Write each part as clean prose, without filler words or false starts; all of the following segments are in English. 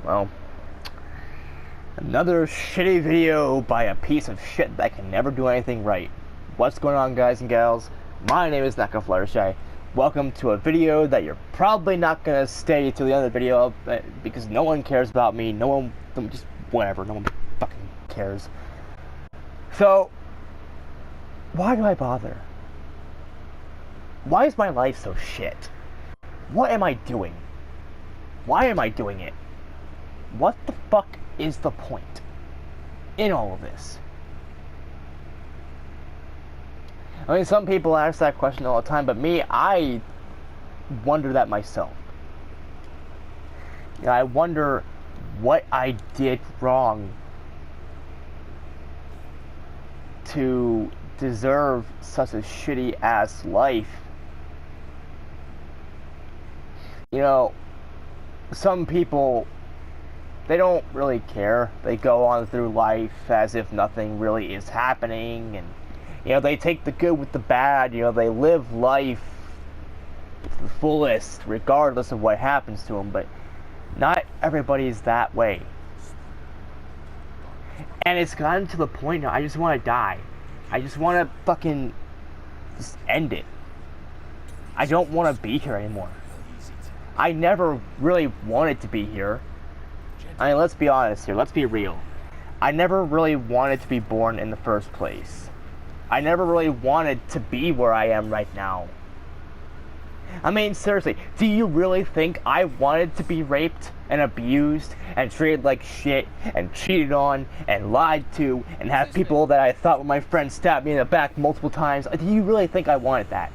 Well, another shitty video by a piece of shit that can never do anything right. What's going on, guys and gals? My name is Naka Fluttershy. Welcome to a video that you're probably not gonna stay till the end of the video because no one cares about me. No one, just whatever. No one fucking cares. So, why do I bother? Why is my life so shit? What am I doing? Why am I doing it? What the fuck is the point in all of this? I mean, some people ask that question all the time, but me, I wonder that myself. You know, I wonder what I did wrong to deserve such a shitty ass life. You know, some people, they don't really care. They go on through life as if nothing really is happening, and you know, they take the good with the bad. You know, they live life to the fullest regardless of what happens to them, but not everybody's that way. And it's gotten to the point now I just want to die. I just want to fucking just end it. I don't want to be here anymore. I never really wanted to be here. I mean, let's be honest here. Let's be real. I never really wanted to be born in the first place. I never really wanted to be where I am right now. I mean, seriously, do you really think I wanted to be raped and abused and treated like shit and cheated on and lied to and have people that I thought were my friends stab me in the back multiple times? Do you really think I wanted that?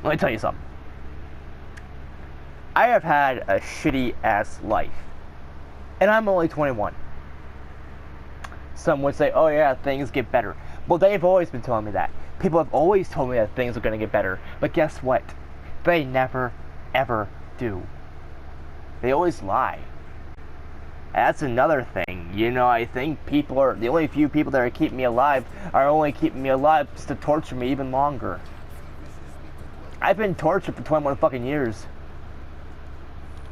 Let me tell you something. I have had a shitty ass life, and I'm only 21. Some would say, oh yeah, things get better. Well, they've always been telling me that. People have always told me that things are going to get better. But guess what? They never, ever do. They always lie. That's another thing. You know, I think the only few people that are keeping me alive are only keeping me alive just to torture me even longer. I've been tortured for 21 fucking years.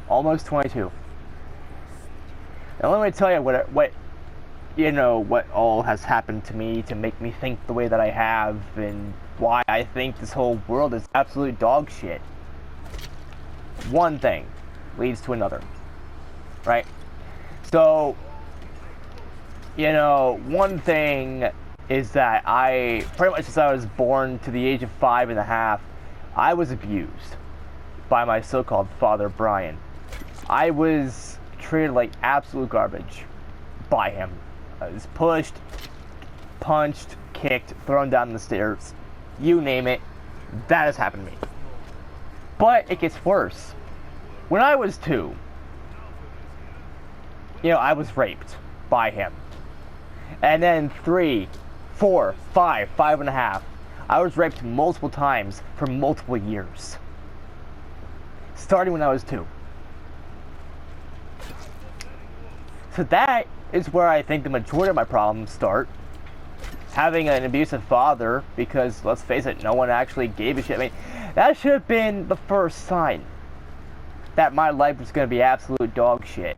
Almost 22. Now let me tell you what all has happened to me to make me think the way that I have, and why I think this whole world is absolute dog shit. One thing leads to another, right? So, you know, one thing is that I, pretty much since I was born to the age of 5.5, I was abused by my so-called father, Brian. I was treated like absolute garbage by him. I was pushed, punched, kicked, thrown down the stairs. You name it, that has happened to me. But it gets worse. When I was 2, you know, I was raped by him. And then 3, 4, 5, 5.5. I was raped multiple times for multiple years. Starting when I was 2. So that is where I think the majority of my problems start. Having an abusive father, because let's face it, no one actually gave a shit. I mean, that should have been the first sign that my life was going to be absolute dog shit.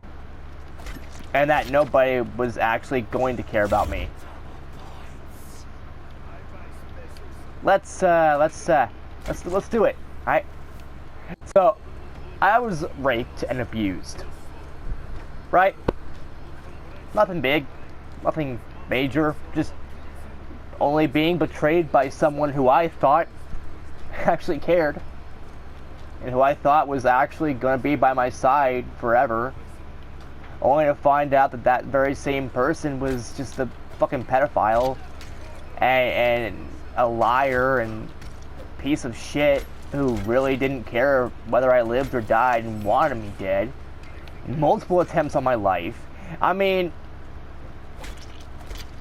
And that nobody was actually going to care about me. Let's do it, alright? So, I was raped and abused, right? Nothing big, nothing major, just only being betrayed by someone who I thought actually cared, and who I thought was actually going to be by my side forever, only to find out that that very same person was just a fucking pedophile, and a liar, and a piece of shit who really didn't care whether I lived or died and wanted me dead. Multiple attempts on my life. I mean,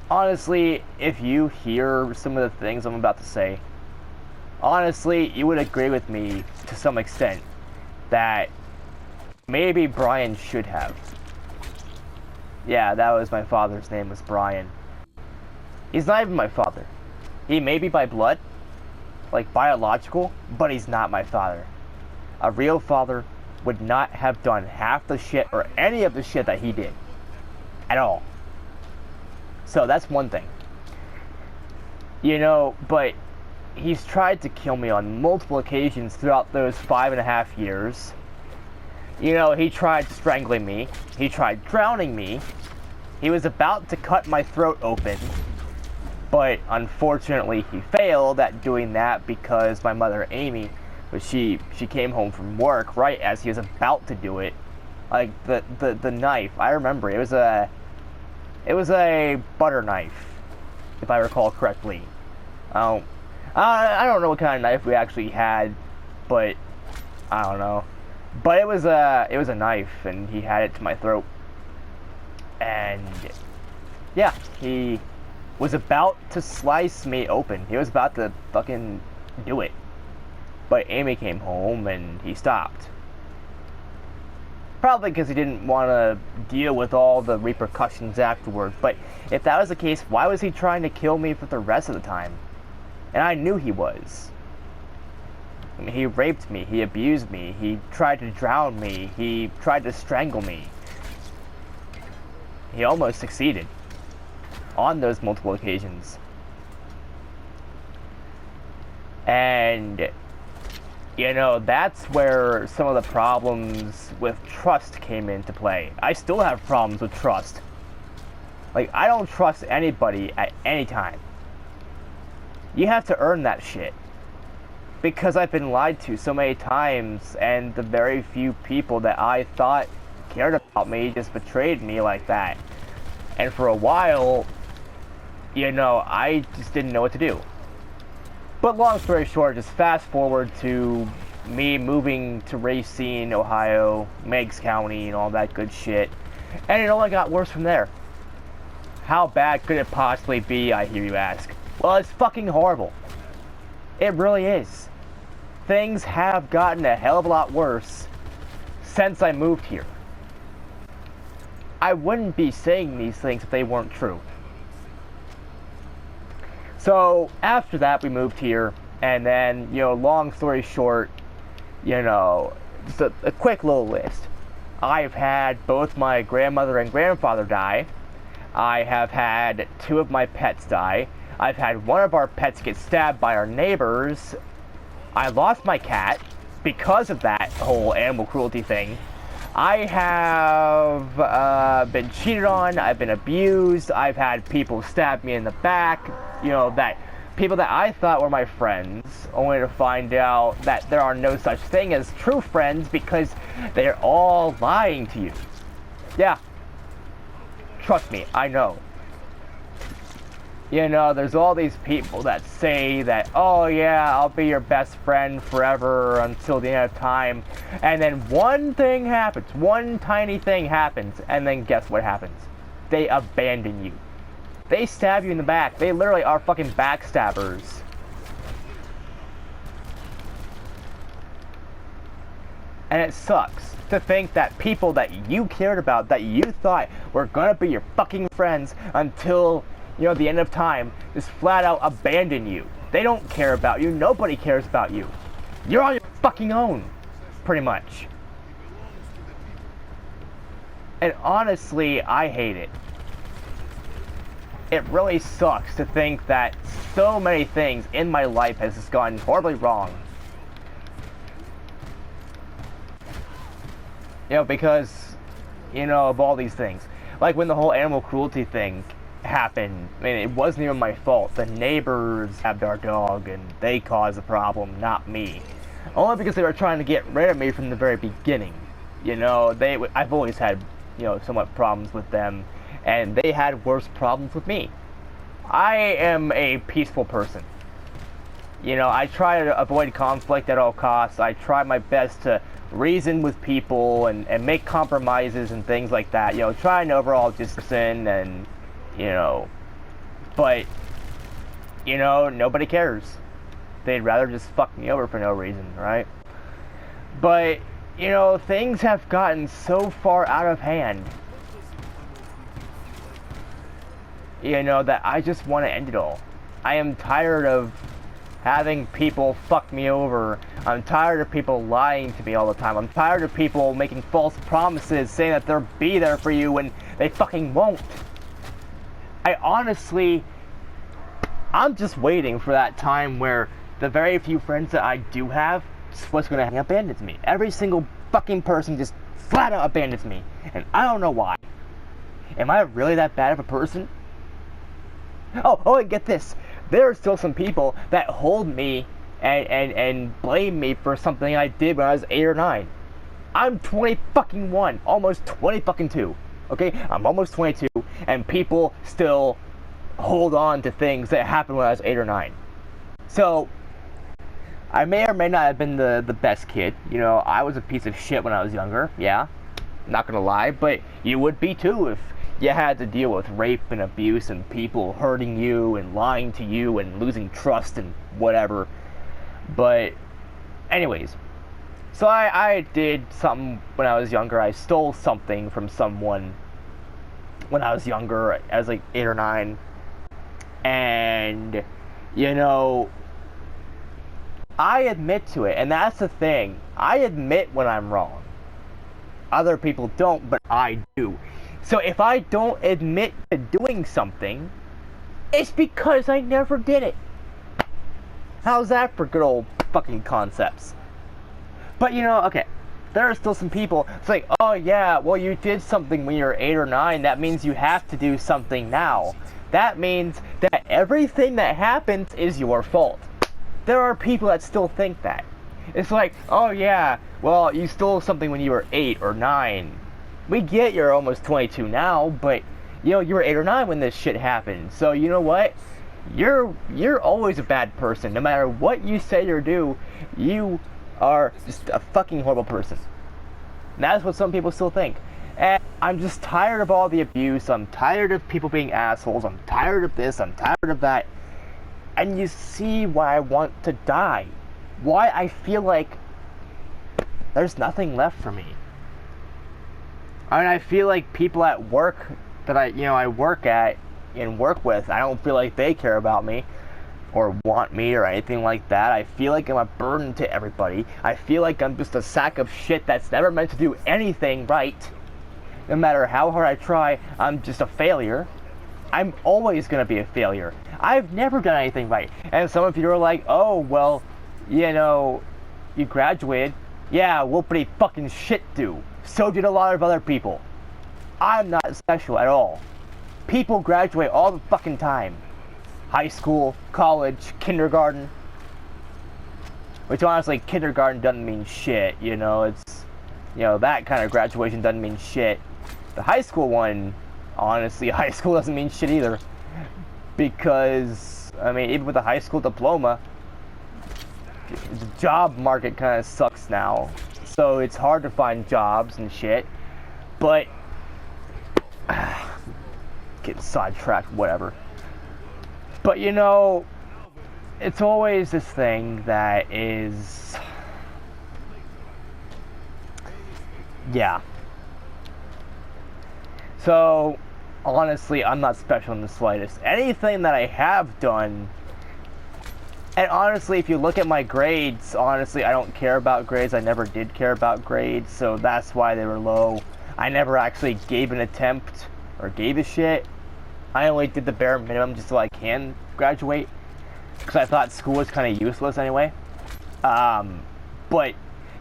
honestly, if you hear some of the things I'm about to say, honestly, you would agree with me to some extent that maybe Brian should have. Yeah, that was my father's name, was Brian. He's not even my father. He may be by blood, like biological, but he's not my father. A real father would not have done half the shit or any of the shit that he did. At all. So that's one thing. You know, but he's tried to kill me on multiple occasions throughout those 5.5 years. You know, he tried strangling me. He tried drowning me. He was about to cut my throat open. But unfortunately, he failed at doing that because my mother, Amy, she came home from work right as he was about to do it. Like the knife, I remember it was a butter knife, if I recall correctly. I don't know what kind of knife we actually had, but I don't know. But it was a knife, and he had it to my throat. And yeah, he was about to slice me open. He was about to fucking do it. But Amy came home and he stopped. Probably because he didn't want to deal with all the repercussions afterward. But if that was the case, why was he trying to kill me for the rest of the time? And I knew he was. I mean, he raped me, he abused me, he tried to drown me, he tried to strangle me. He almost succeeded on those multiple occasions. And, you know, that's where some of the problems with trust came into play. I still have problems with trust. Like, I don't trust anybody at any time. You have to earn that shit. Because I've been lied to so many times, and the very few people that I thought cared about me just betrayed me like that. And for a while, you know, I just didn't know what to do. But long story short, just fast forward to me moving to Racine, Ohio, Meigs County, and all that good shit. And it only got worse from there. How bad could it possibly be, I hear you ask? Well, it's fucking horrible. It really is. Things have gotten a hell of a lot worse since I moved here. I wouldn't be saying these things if they weren't true. So, after that, we moved here, and then, you know, long story short, you know, just a quick little list. I've had both my grandmother and grandfather die. I have had 2 of my pets die. I've had one of our pets get stabbed by our neighbors. I lost my cat because of that whole animal cruelty thing. I have been cheated on, I've been abused, I've had people stab me in the back, you know, that people that I thought were my friends, only to find out that there are no such thing as true friends because they're all lying to you. Yeah. Trust me, I know. You know, there's all these people that say that, oh yeah, I'll be your best friend forever until the end of time. And then one thing happens, one tiny thing happens, and then guess what happens? They abandon you. They stab you in the back. They literally are fucking backstabbers. And it sucks to think that people that you cared about, that you thought were gonna be your fucking friends until, you know, the end of time, just flat out abandon you. They don't care about you. Nobody cares about you. You're on your fucking own, pretty much. And honestly, I hate it. It really sucks to think that so many things in my life has just gone horribly wrong. You know, because, you know, of all these things. Like when the whole animal cruelty thing happened, I mean, it wasn't even my fault. The neighbors had our dog and they caused the problem, not me. Only because they were trying to get rid of me from the very beginning. You know, I've always had, you know, somewhat problems with them, and they had worse problems with me. I am a peaceful person. You know, I try to avoid conflict at all costs. I try my best to reason with people and make compromises and things like that. You know, trying to overall just listen and, you know, but, you know, nobody cares. They'd rather just fuck me over for no reason, right? But, you know, things have gotten so far out of hand, you know, that I just want to end it all. I am tired of having people fuck me over. I'm tired of people lying to me all the time. I'm tired of people making false promises, saying that they'll be there for you when they fucking won't. I'm just waiting for that time where the very few friends that I do have just what's gonna abandon me. Every single fucking person just flat out abandons me. And I don't know why. Am I really that bad of a person? Oh, and get this. There are still some people that hold me and blame me for something I did when I was 8 or 9. I'm 20 fucking 1, almost 20 fucking 2. Okay? I'm almost 22, and people still hold on to things that happened when I was 8 or 9. So, I may or may not have been the best kid. You know, I was a piece of shit when I was younger, yeah. Not gonna lie, but you would be too if you had to deal with rape and abuse and people hurting you and lying to you and losing trust and whatever. But, anyways. So I did something when I was younger. I stole something from someone when I was younger. I was like 8 or 9. And, you know, I admit to it. And that's the thing. I admit when I'm wrong. Other people don't, but I do. So if I don't admit to doing something, it's because I never did it. How's that for good old fucking concepts? But you know, okay, there are still some people, it's like, oh yeah, well you did something when you were 8 or 9, that means you have to do something now. That means that everything that happens is your fault. There are people that still think that. It's like, oh yeah, well you stole something when you were 8 or 9. We get you're almost 22 now, but you know, you were 8 or 9 when this shit happened. So you know what? You're always a bad person. No matter what you say or do, you are just a fucking horrible person. And that's what some people still think. And I'm just tired of all the abuse. I'm tired of people being assholes. I'm tired of this. I'm tired of that. And you see why I want to die. Why I feel like there's nothing left for me. I mean, I feel like people at work that I work at and work with, I don't feel like they care about me or want me or anything like that. I feel like I'm a burden to everybody. I feel like I'm just a sack of shit that's never meant to do anything right. No matter how hard I try, I'm just a failure. I'm always going to be a failure. I've never done anything right. And some of you are like, oh, well, you know, you graduated. Yeah, whoopity fucking shit do. So did a lot of other people. I'm not special at all. People graduate all the fucking time. High school, college, kindergarten. Which honestly, kindergarten doesn't mean shit, you know, it's, you know, that kind of graduation doesn't mean shit. The high school one, honestly, high school doesn't mean shit either. Because, I mean, even with a high school diploma, the job market kind of sucks now. So it's hard to find jobs and shit. But, getting sidetracked, whatever. But you know, it's always this thing that is, yeah. So, honestly, I'm not special in the slightest. Anything that I have done, and honestly, if you look at my grades, honestly, I don't care about grades. I never did care about grades, so that's why they were low. I never actually gave an attempt or gave a shit. I only did the bare minimum just so I can graduate, because I thought school was kind of useless anyway. But,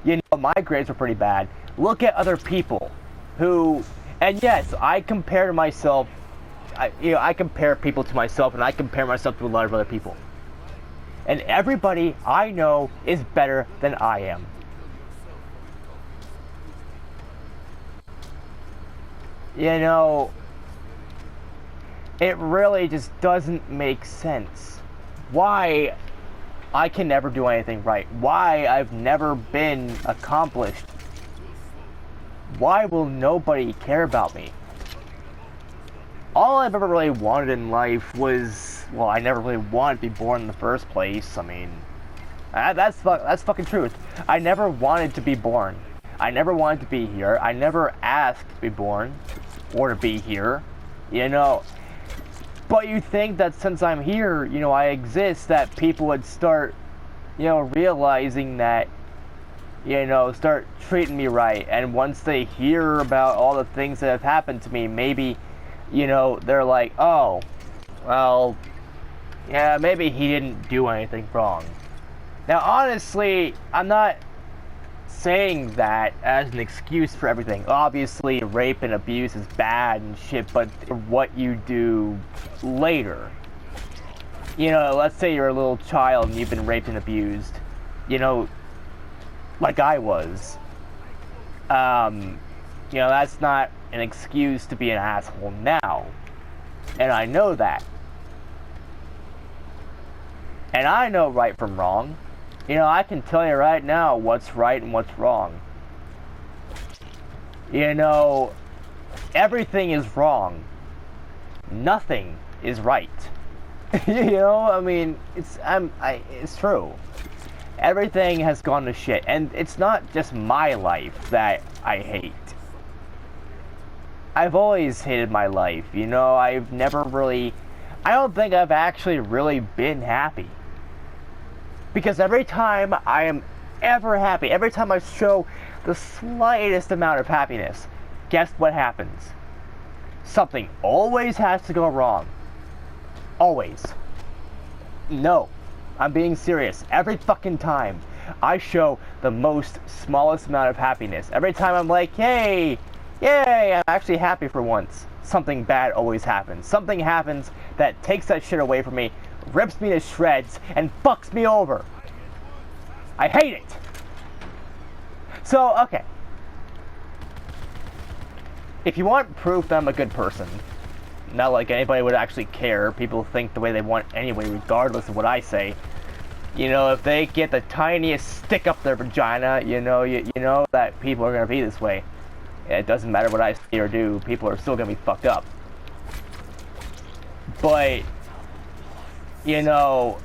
you know, my grades were pretty bad. Look at other people who, and yes, I compare myself, I compare people to myself, and I compare myself to a lot of other people. And everybody I know is better than I am. You know, it really just doesn't make sense. Why I can never do anything right. Why I've never been accomplished. Why will nobody care about me? All I've ever really wanted in life was, well, I never really wanted to be born in the first place. I mean, that's fucking truth. I never wanted to be born. I never wanted to be here. I never asked to be born or to be here. You know, But you think that since I'm here, you know, I exist, that people would start, you know, realizing that, you know, start treating me right. And once they hear about all the things that have happened to me, maybe, you know, they're like, oh, well, yeah, maybe he didn't do anything wrong. Now, honestly, I'm not saying that as an excuse for everything. Obviously, rape and abuse is bad and shit, but what you do later. You know, let's say you're a little child and you've been raped and abused. You know, like I was. You know, that's not an excuse to be an asshole now. And I know that. And I know right from wrong. You know, I can tell you right now what's right and what's wrong. You know, everything is wrong. Nothing is right. You know, I mean, it's true. Everything has gone to shit, and it's not just my life that I hate. I've always hated my life, you know, I don't think I've actually really been happy. Because every time I am ever happy, every time I show the slightest amount of happiness, guess what happens? Something always has to go wrong. Always. No, I'm being serious. Every fucking time I show the most smallest amount of happiness, every time I'm like, hey, yay, I'm actually happy for once, something bad always happens. Something happens that takes that shit away from me, rips me to shreds, and fucks me over. I hate it. So, okay. If you want proof that I'm a good person, not like anybody would actually care, people think the way they want anyway, regardless of what I say. You know, if they get the tiniest stick up their vagina, you know that people are gonna be this way. It doesn't matter what I say or do, people are still gonna be fucked up. But, you know,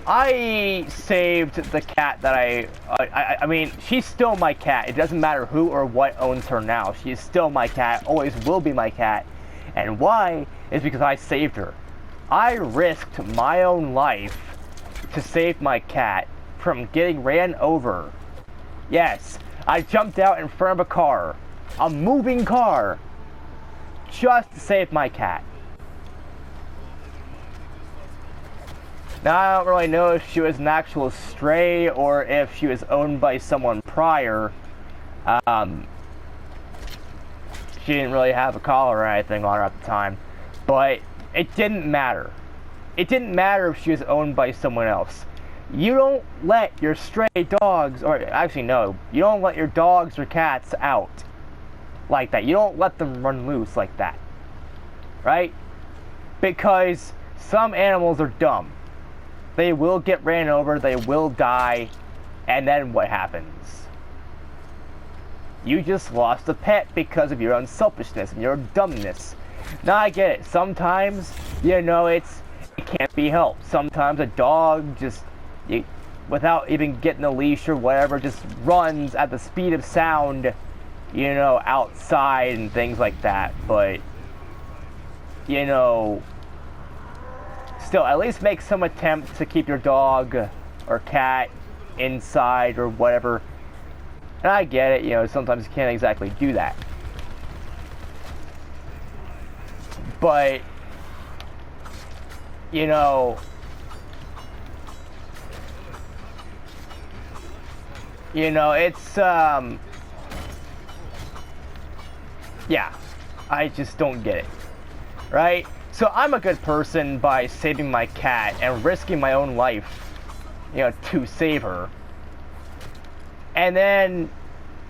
I saved the cat that I mean, she's still my cat. It doesn't matter who or what owns her now. She is still my cat, always will be my cat. And why is because I saved her. I risked my own life to save my cat from getting ran over. Yes, I jumped out in front of a car, a moving car, just to save my cat. Now, I don't really know if she was an actual stray or if she was owned by someone prior. She didn't really have a collar or anything on her at the time. But it didn't matter. It didn't matter if she was owned by someone else. You don't let your stray dogs, or actually no, you don't let your dogs or cats out like that. You don't let them run loose like that. Right? Because some animals are dumb. They will get ran over, they will die, and then what happens? You just lost a pet because of your unselfishness and your dumbness. Now I get it, sometimes, you know, it can't be helped. Sometimes a dog just, without even getting a leash or whatever, just runs at the speed of sound, you know, outside and things like that. But, you know, still, at least make some attempt to keep your dog or cat inside or whatever. And I get it, you know, sometimes you can't exactly do that. But, you know, it's, yeah, I just don't get it, right? So I'm a good person by saving my cat and risking my own life, you know, to save her. And then,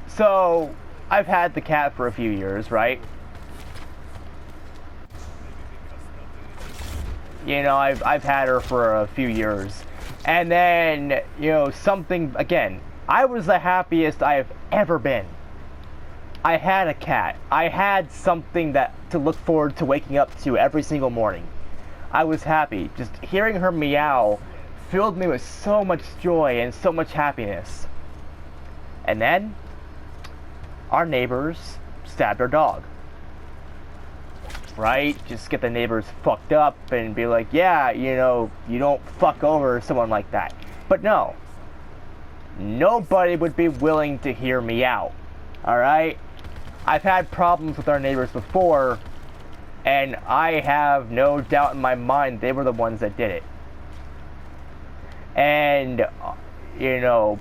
so I've had the cat for a few years, right? You know, I've had her for a few years. And then, you know, something, again, I was the happiest I have ever been. I had a cat. I had something to look forward to waking up to every single morning. I was happy. Just hearing her meow filled me with so much joy and so much happiness. And then, our neighbors stabbed our dog. right? Just get the neighbors fucked up and be like, yeah, you know, you don't fuck over someone like that. But no. Nobody would be willing to hear me out. Alright? I've had problems with our neighbors before, and I have no doubt in my mind they were the ones that did it. And, you know,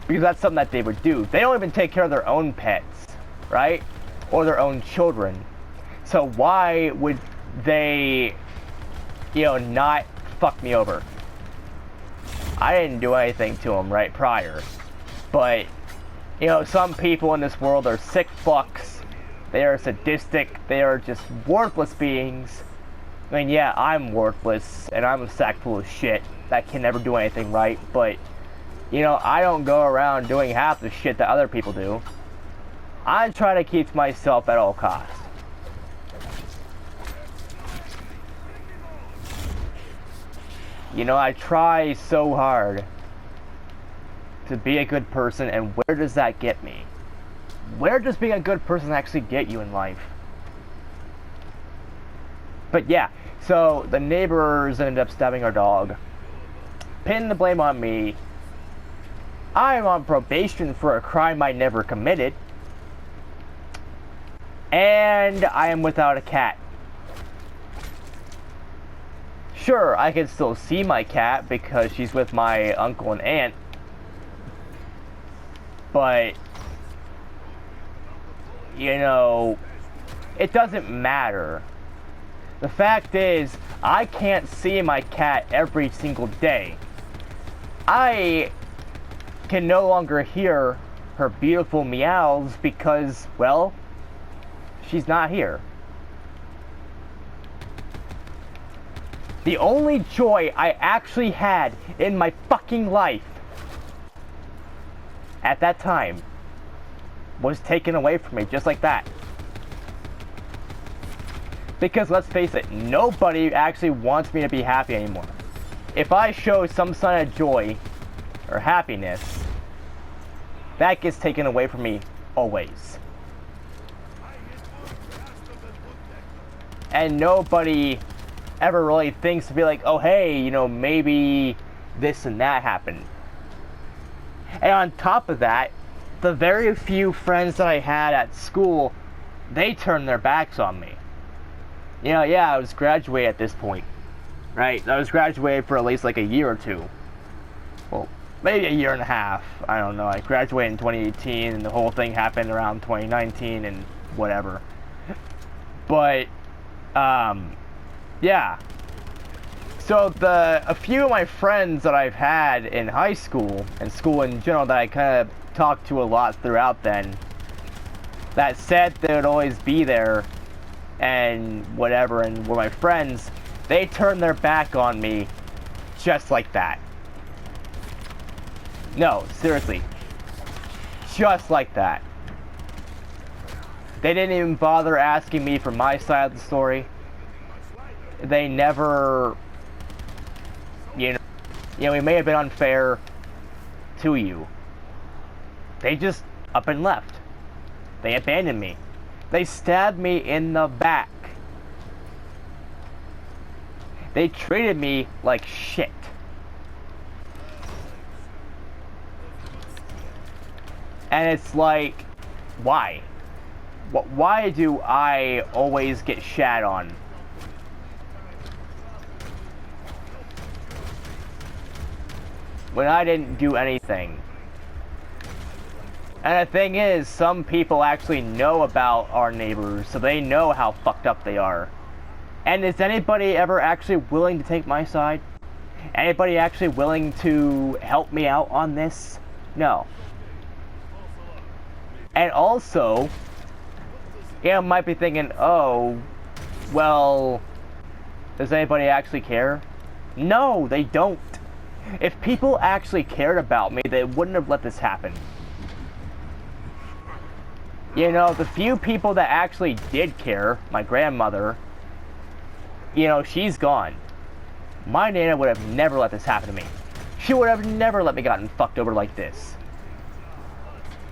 because that's something that they would do. They don't even take care of their own pets, right? Or their own children. So why would they, you know, not fuck me over? I didn't do anything to them, right, prior. But, you know, some people in this world are sick fucks. They are sadistic. They are just worthless beings. I mean, yeah, I'm worthless, and I'm a sack full of shit that can never do anything right, but, you know, I don't go around doing half the shit that other people do. I try to keep to myself at all costs. You know, I try so hard to be a good person, and where does that get me? Where does being a good person actually get you in life? But yeah, so the neighbors ended up stabbing our dog, pinning the blame on me. I'm on probation for a crime I never committed, and I am without a cat. Sure, I can still see my cat because she's with my uncle and aunt, but, you know, it doesn't matter. The fact is, I can't see my cat every single day. I can no longer hear her beautiful meows because, well, she's not here. The only joy I actually had in my fucking life at that time was taken away from me just like that. Because let's face it, nobody actually wants me to be happy anymore. If I show some sign of joy or happiness, that gets taken away from me always. And nobody ever really thinks to be like, oh hey, you know, maybe this and that happened. And on top of that, the very few friends that I had at school, they turned their backs on me. You know, yeah, I was graduated at this point, right? I was graduated for at least like a year or two. Well, maybe a year and a half. I don't know. I graduated in 2018 and the whole thing happened around 2019 and whatever. But, yeah. So a few of my friends that I've had in high school, and school in general, that I kind of talked to a lot throughout then, that said they would always be there and whatever, and were my friends, they turned their back on me just like that. No, seriously. Just like that. They didn't even bother asking me for my side of the story. They never, you know, we may have been unfair to you. They just up and left. They abandoned me. They stabbed me in the back. They treated me like shit. And it's like, why? Why do I always get shat on? When I didn't do anything. And the thing is, some people actually know about our neighbors, so they know how fucked up they are. And is anybody ever actually willing to take my side? Anybody actually willing to help me out on this? No. And also, you might be thinking, oh, well, does anybody actually care? No, they don't. If people actually cared about me, they wouldn't have let this happen. You know, the few people that actually did care, my grandmother, you know, she's gone. My Nana would have never let this happen to me. She would have never let me gotten fucked over like this.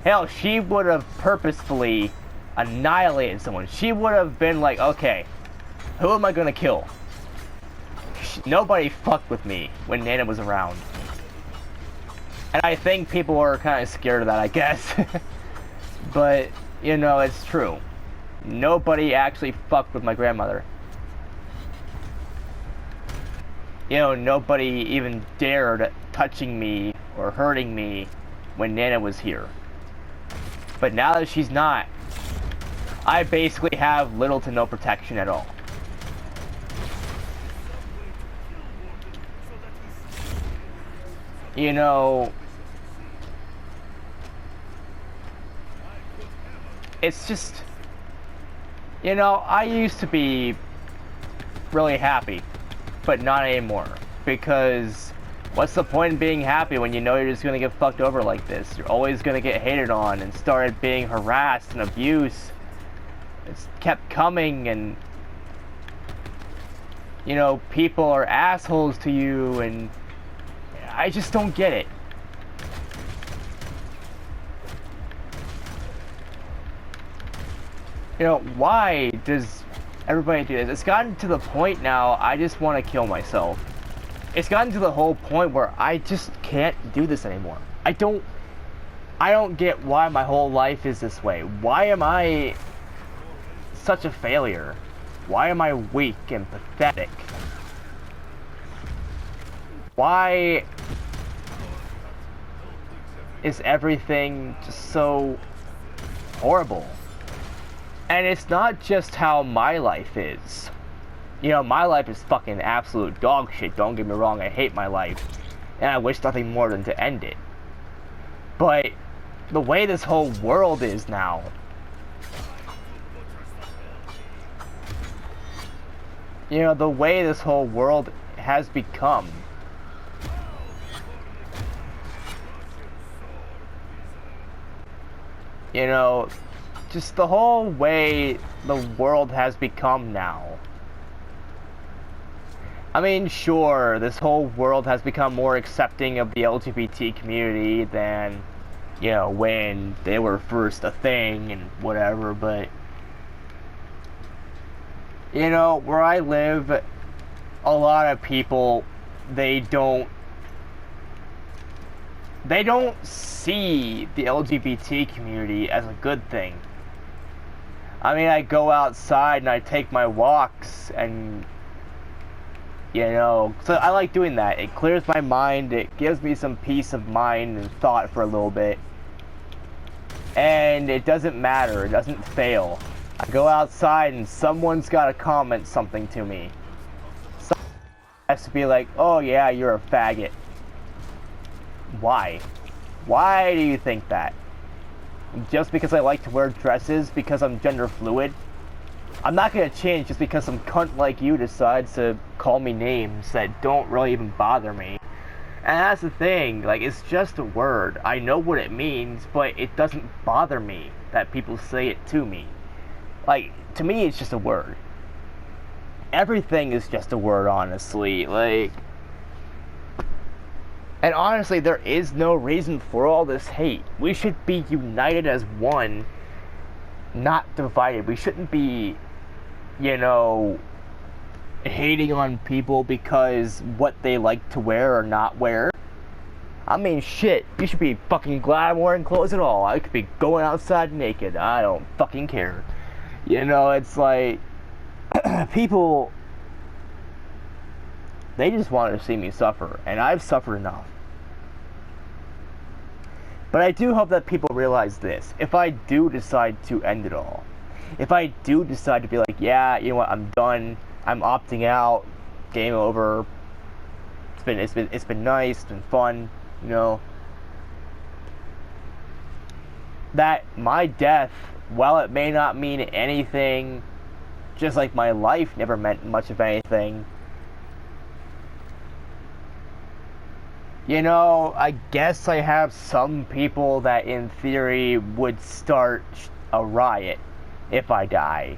Hell, she would have purposefully annihilated someone. She would have been like, okay, Who am I gonna kill? Nobody fucked with me when Nana was around. And I think people are kind of scared of that, I guess. But, you know, it's true. Nobody actually fucked with my grandmother. You know, nobody even dared touching me or hurting me when Nana was here. But now that she's not, I basically have little to no protection at all. You know, it's just, you know, I used to be really happy, but not anymore. Because what's the point in being happy when you know you're just gonna get fucked over like this? You're always gonna get hated on and started being harassed and abused. It's kept coming, and you know, people are assholes to you, and I just don't get it. You know, why does everybody do this? It's gotten to the point now I just want to kill myself. It's gotten to the whole point where I just can't do this anymore. I don't get why my whole life is this way. Why am I such a failure? Why am I weak and pathetic? Why is everything just so horrible? And it's not just how my life is. You know, my life is fucking absolute dog shit, don't get me wrong, I hate my life. And I wish nothing more than to end it. But the way this whole world is now, you know, the way this whole world has become, you know, just the whole way the world has become now. I mean, sure, this whole world has become more accepting of the LGBT community than, you know, when they were first a thing and whatever, but, you know, where I live, a lot of people, they don't see the LGBT community as a good thing. I mean, I go outside and I take my walks, and you know, so I like doing that. It clears my mind, it gives me some peace of mind and thought for a little bit. And it doesn't matter, it doesn't fail. I go outside and someone's gotta comment something to me. Someone has to be like, oh yeah, you're a faggot. Why? Why do you think that? Just because I like to wear dresses, because I'm gender fluid? I'm not gonna change just because some cunt like you decides to call me names that don't really even bother me. And that's the thing, like, it's just a word. I know what it means, but it doesn't bother me that people say it to me. Like, to me, it's just a word. Everything is just a word, honestly. Like, and honestly, there is no reason for all this hate. We should be united as one, not divided. We shouldn't be, you know, hating on people because what they like to wear or not wear. I mean, shit, you should be fucking glad I'm wearing clothes at all. I could be going outside naked. I don't fucking care. You know, it's like, people, they just want to see me suffer, and I've suffered enough. But I do hope that people realize this. If I do decide to end it all, if I do decide to be like, yeah, you know what, I'm done, I'm opting out, game over, it's been nice, it's been fun, you know, that my death, while it may not mean anything, just like my life never meant much of anything, you know, I guess I have some people that in theory would start a riot if I die.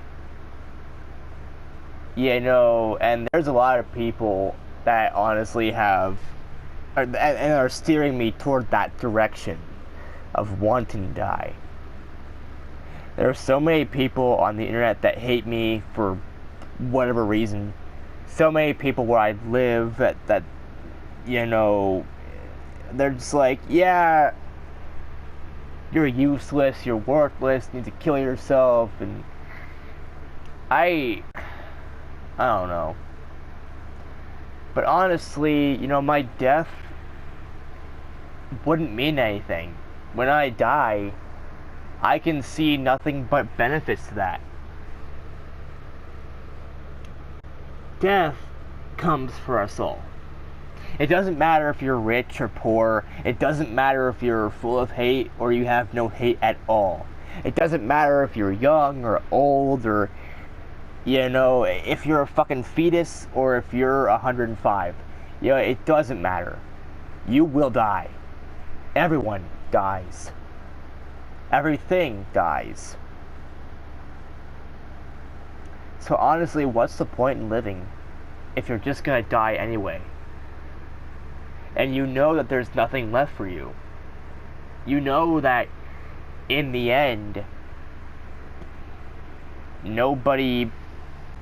You know, and there's a lot of people that honestly have, and are steering me toward that direction of wanting to die. There are so many people on the internet that hate me for whatever reason. So many people where I live that you know, they're just like, yeah, you're useless, you're worthless, you need to kill yourself, and I don't know. But honestly, my death wouldn't mean anything. When I die, I can see nothing but benefits to that. Death comes for us all. It doesn't matter if you're rich or poor. It doesn't matter if you're full of hate or you have no hate at all. It doesn't matter if you're young or old or, if you're a fucking fetus or if you're 105. It doesn't matter. You will die. Everyone dies. Everything dies. So honestly, what's the point in living if you're just gonna die anyway? And you know that there's nothing left for you. You know that in the end, nobody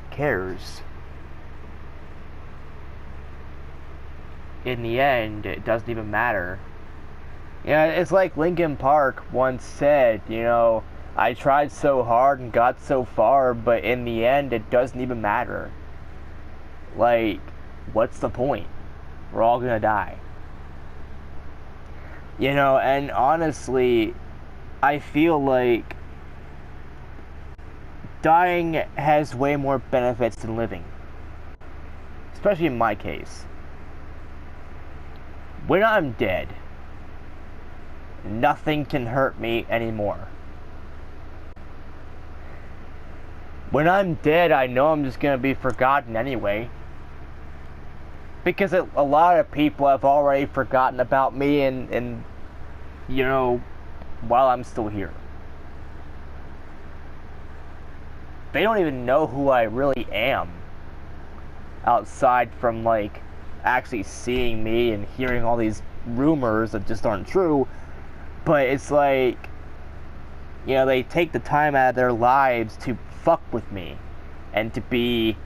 cares. In the end, it doesn't even matter. It's like Linkin Park once said, I tried so hard and got so far, but in the end, it doesn't even matter. Like, what's the point? We're all gonna die. And honestly, I feel like dying has way more benefits than living. Especially in my case. When I'm dead, nothing can hurt me anymore. When I'm dead, I know I'm just gonna be forgotten anyway. Because a lot of people have already forgotten about me and while I'm still here. They don't even know who I really am. Outside from, actually seeing me and hearing all these rumors that just aren't true. But it's like, they take the time out of their lives to fuck with me. And to be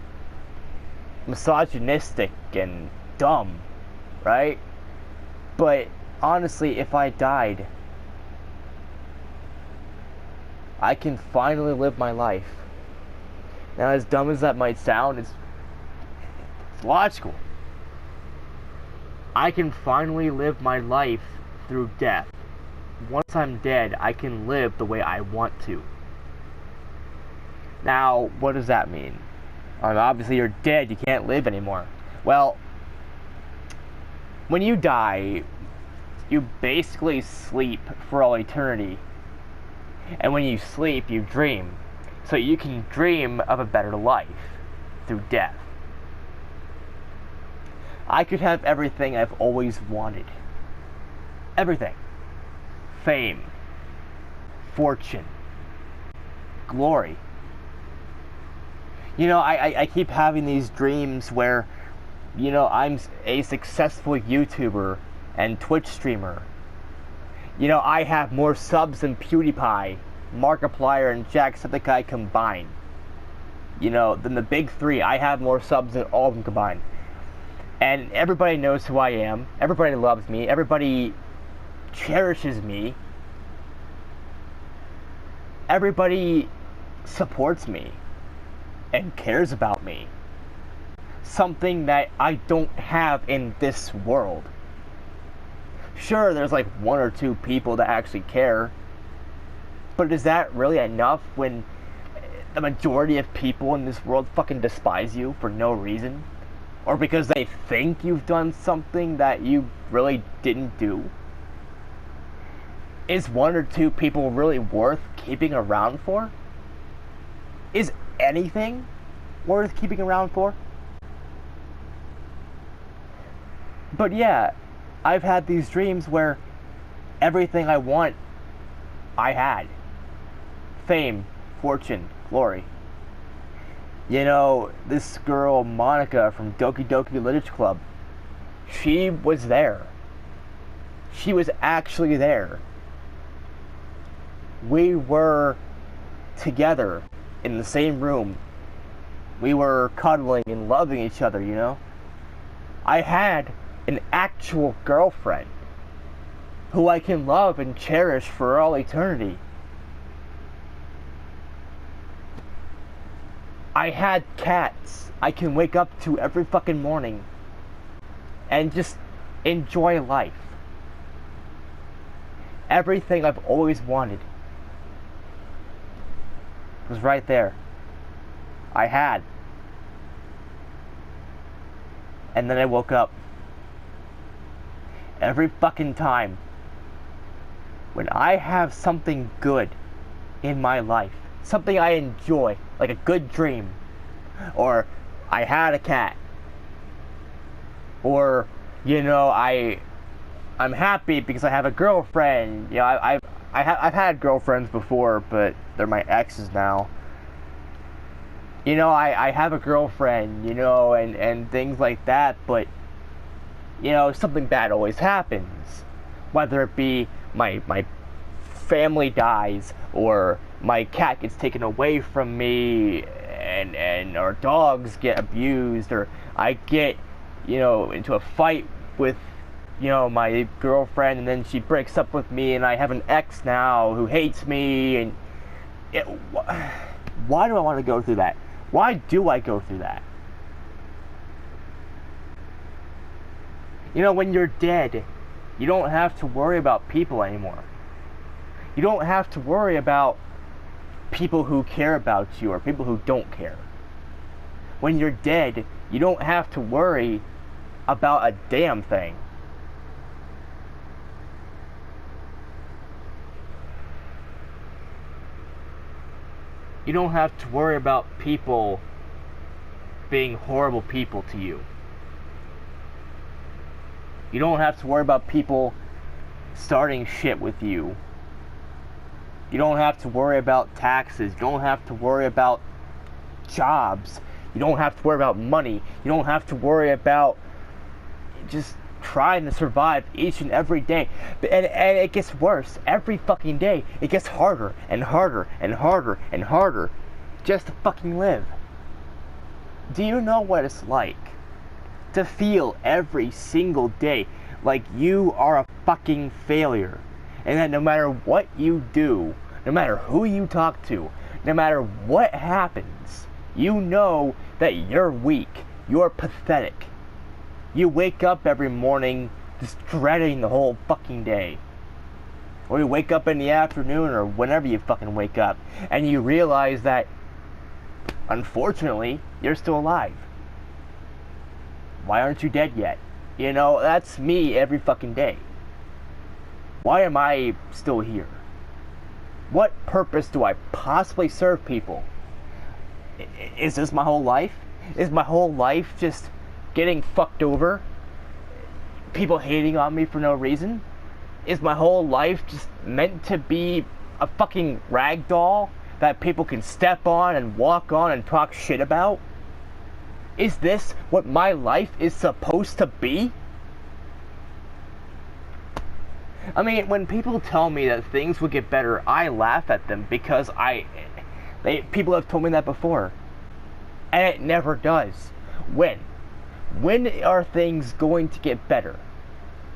misogynistic and dumb, right? But honestly, if I died, I can finally live my life. Now, as dumb as that might sound, it's logical. I can finally live my life through death. Once I'm dead, I can live the way I want to. Now, what does that mean? Obviously, you're dead, you can't live anymore. Well, when you die, you basically sleep for all eternity. And when you sleep, you dream. So you can dream of a better life through death. I could have everything I've always wanted. Everything. Fame. Fortune. Glory. I keep having these dreams where, I'm a successful YouTuber and Twitch streamer. I have more subs than PewDiePie, Markiplier, and Jacksepticeye combined. Than the big three. I have more subs than all of them combined. And everybody knows who I am. Everybody loves me. Everybody cherishes me. Everybody supports me and cares about me. Something that I don't have in this world. Sure, there's one or two people that actually care. But is that really enough when the majority of people in this world fucking despise you for no reason? Or because they think you've done something that you really didn't do? Is one or two people really worth keeping around for? Is anything worth keeping around for? But yeah, I've had these dreams where everything I want, I had. Fame, fortune, glory. This girl, Monica, from Doki Doki Literature Club, she was there. She was actually there. We were together in the same room we were cuddling and loving each other, you know? I had an actual girlfriend who I can love and cherish for all eternity. I had cats I can wake up to every fucking morning and just enjoy life. Everything I've always wanted was right there. I had. And then I woke up. Every fucking time when I have something good in my life, something I enjoy, like a good dream, or I had a cat, or, you know, I'm happy because I have a girlfriend. You know, I've had girlfriends before, but they're my exes now. You know, I have a girlfriend, you know, and things like that, but, you know, something bad always happens. Whether it be my family dies, or my cat gets taken away from me, and our dogs get abused, or I get, you know, into a fight with, you know, my girlfriend, and then she breaks up with me, and I have an ex now who hates me, and why do I want to go through that? Why do I go through that? You know, when you're dead, you don't have to worry about people anymore. You don't have to worry about people who care about you or people who don't care. When you're dead, you don't have to worry about a damn thing. You don't have to worry about people being horrible people to you. You don't have to worry about people starting shit with you. You don't have to worry about taxes. You don't have to worry about jobs. You don't have to worry about money. You don't have to worry about just trying to survive each and every day. And it gets worse. Every fucking day, it gets harder and harder and harder and harder just to fucking live. Do you know what it's like to feel every single day like you are a fucking failure? And that no matter what you do, no matter who you talk to, no matter what happens, you know that you're weak, you're pathetic. You wake up every morning just dreading the whole fucking day. Or you wake up in the afternoon or whenever you fucking wake up, and you realize that, unfortunately, you're still alive. Why aren't you dead yet? You know, that's me every fucking day. Why am I still here? What purpose do I possibly serve people? Is this my whole life? Is my whole life just getting fucked over? People hating on me for no reason? Is my whole life just meant to be a fucking rag doll that people can step on and walk on and talk shit about? Is this what my life is supposed to be? I mean, when people tell me that things would get better, I laugh at them because people have told me that before. And it never does. When? When are things going to get better?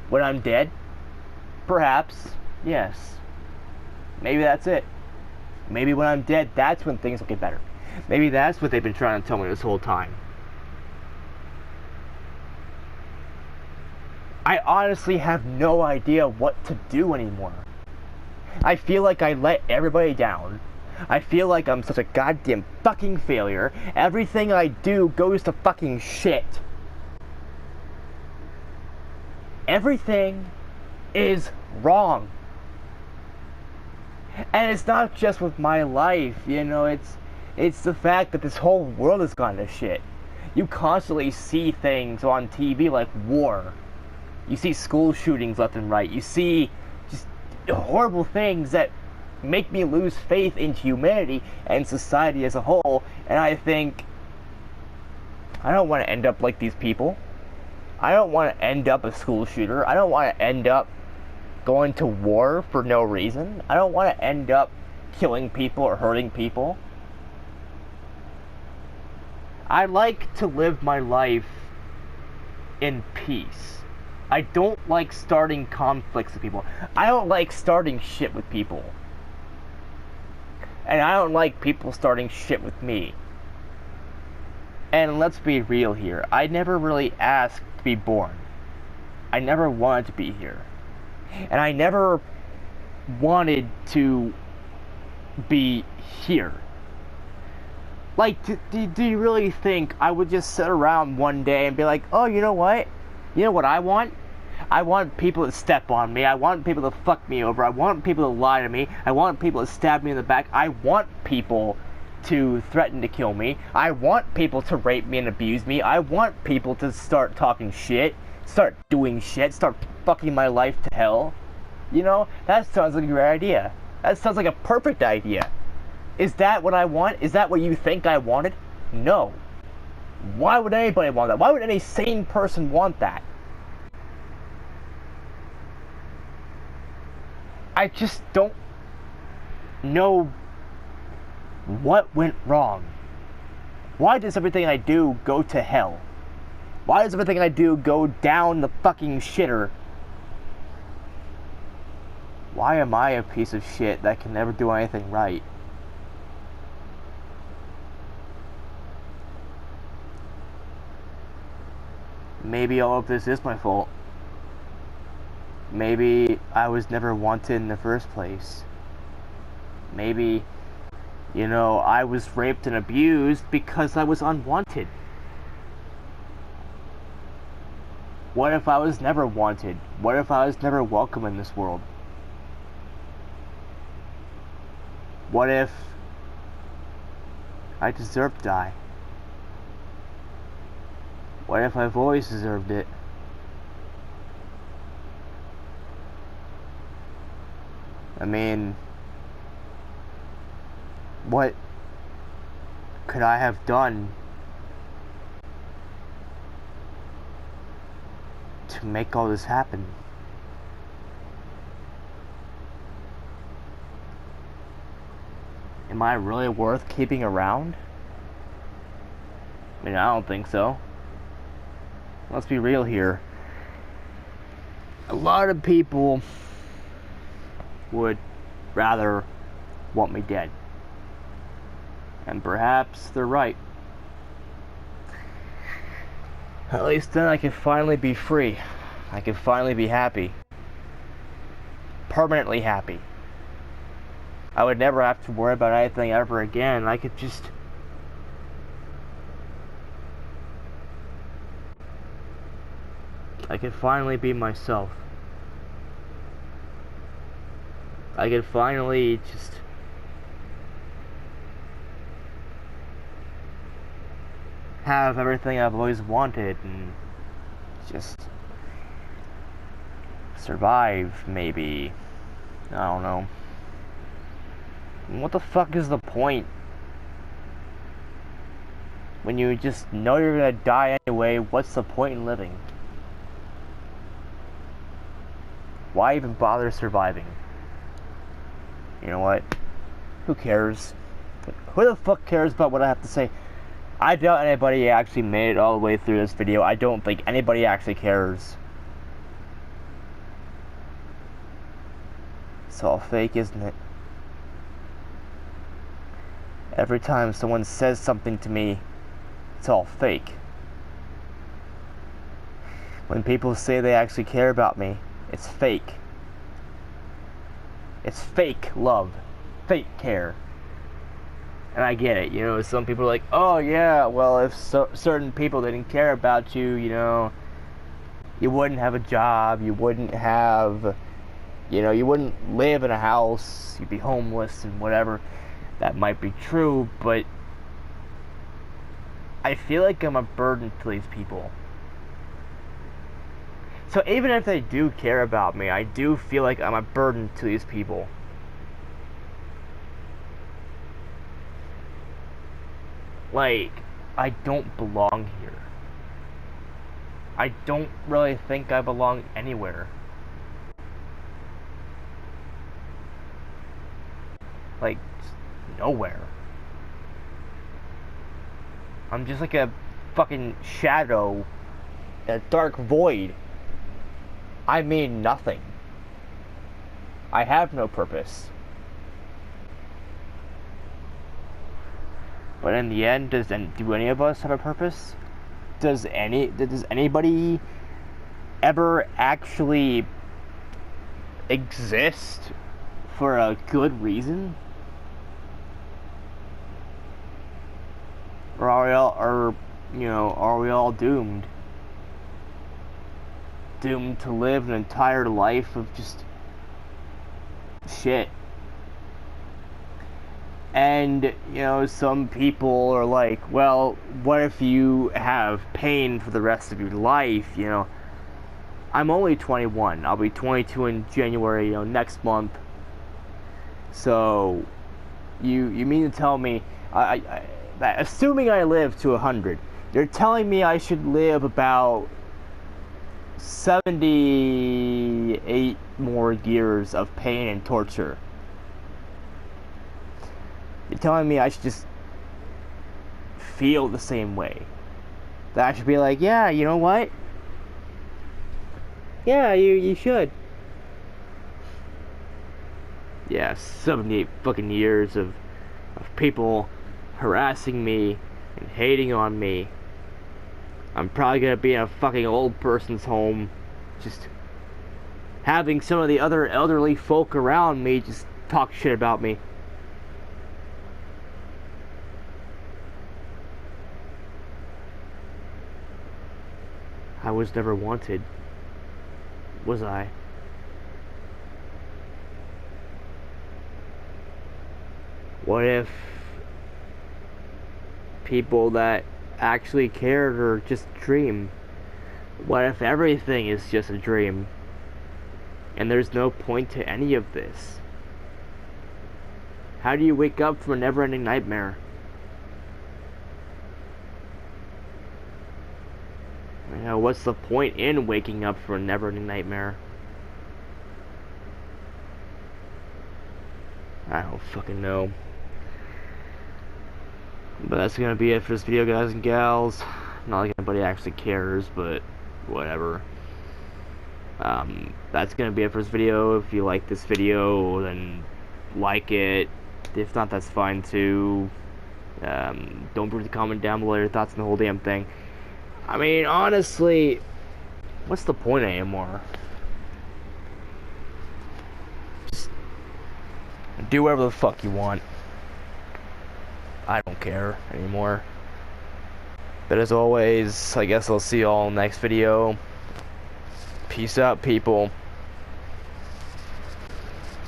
When I'm dead? Perhaps. Yes. Maybe that's it. Maybe when I'm dead, that's when things will get better. Maybe that's what they've been trying to tell me this whole time. I honestly have no idea what to do anymore. I feel like I let everybody down. I feel like I'm such a goddamn fucking failure. Everything I do goes to fucking shit. Everything is wrong. And it's not just with my life, you know, it's the fact that this whole world has gone to shit. You constantly see things on TV like war. You see school shootings left and right. You see just horrible things that make me lose faith in humanity and society as a whole. And I think, I don't want to end up like these people. I don't want to end up a school shooter. I don't want to end up going to war for no reason. I don't want to end up killing people or hurting people. I like to live my life in peace. I don't like starting conflicts with people. I don't like starting shit with people. And I don't like people starting shit with me. And let's be real here. I never really asked to be born. I never wanted to be here. And I never wanted to be here. Like, do you really think I would just sit around one day and be like, oh, you know what? You know what I want? I want people to step on me. I want people to fuck me over. I want people to lie to me. I want people to stab me in the back. I want people to threaten to kill me. I want people to rape me and abuse me. I want people to start talking shit, start doing shit, start fucking my life to hell. You know, that sounds like a great idea. That sounds like a perfect idea. Is that what I want? Is that what you think I wanted? No. Why would anybody want that? Why would any sane person want that? I just don't know what went wrong. Why does everything I do go to hell? Why does everything I do go down the fucking shitter? Why am I a piece of shit that can never do anything right? Maybe all of this is my fault. Maybe I was never wanted in the first place. Maybe, you know, I was raped and abused because I was unwanted. What if I was never wanted? What if I was never welcome in this world? What if I deserve to die? What if I've always deserved it? I mean, what could I have done to make all this happen? Am I really worth keeping around? I mean, I don't think so. Let's be real here. A lot of people would rather want me dead. And perhaps they're right. At least then I can finally be free. I can finally be happy. Permanently happy. I would never have to worry about anything ever again. I could just... I could finally be myself. I could finally just... have everything I've always wanted and just survive, maybe. I don't know. What the fuck is the point? When you just know you're gonna die anyway, what's the point in living? Why even bother surviving? You know what? Who cares? Who the fuck cares about what I have to say? I doubt anybody actually made it all the way through this video. I don't think anybody actually cares. It's all fake, isn't it? Every time someone says something to me, it's all fake. When people say they actually care about me, it's fake. It's fake love. Fake care. And I get it, you know, some people are like, oh yeah, well if certain people didn't care about you, you know, you wouldn't have a job, you wouldn't have, you know, you wouldn't live in a house, you'd be homeless and whatever. That might be true, but I feel like I'm a burden to these people. So even if they do care about me, I do feel like I'm a burden to these people. Like, I don't belong here. I don't really think I belong anywhere. Like, nowhere. I'm just like a fucking shadow, a dark void. I mean nothing. I have no purpose. But in the end, do any of us have a purpose? Does anybody ever actually exist for a good reason? Or are we all doomed? Doomed to live an entire life of just shit. And, some people are like, well, what if you have pain for the rest of your life, I'm only 21. I'll be 22 in January, next month. So, you mean to tell me, assuming I live to 100, you're telling me I should live about 78 more years of pain and torture? You're telling me I should just feel the same way? That I should be like, yeah, you know what? Yeah, you should. Yeah, 78 fucking years of people harassing me and hating on me. I'm probably gonna be in a fucking old person's home, just having some of the other elderly folk around me just talk shit about me. I was never wanted, was I? What if people that actually cared are just a dream? What if everything is just a dream? And there's no point to any of this? How do you wake up from a never-ending nightmare? What's the point in waking up from a never-ending nightmare? I don't fucking know. But that's gonna be it for this video, guys and gals. Not like anybody actually cares, but whatever. That's gonna be it for this video. If you like this video, then like it. If not, that's fine too. Don't forget to comment down below your thoughts on the whole damn thing. I mean, honestly, what's the point anymore? Just do whatever the fuck you want. I don't care anymore. But as always, I guess I'll see you all in the next video. Peace out, people.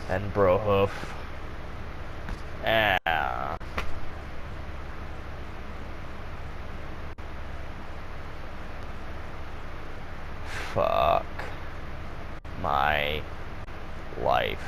And Brohoof. Yeah. Fuck my life.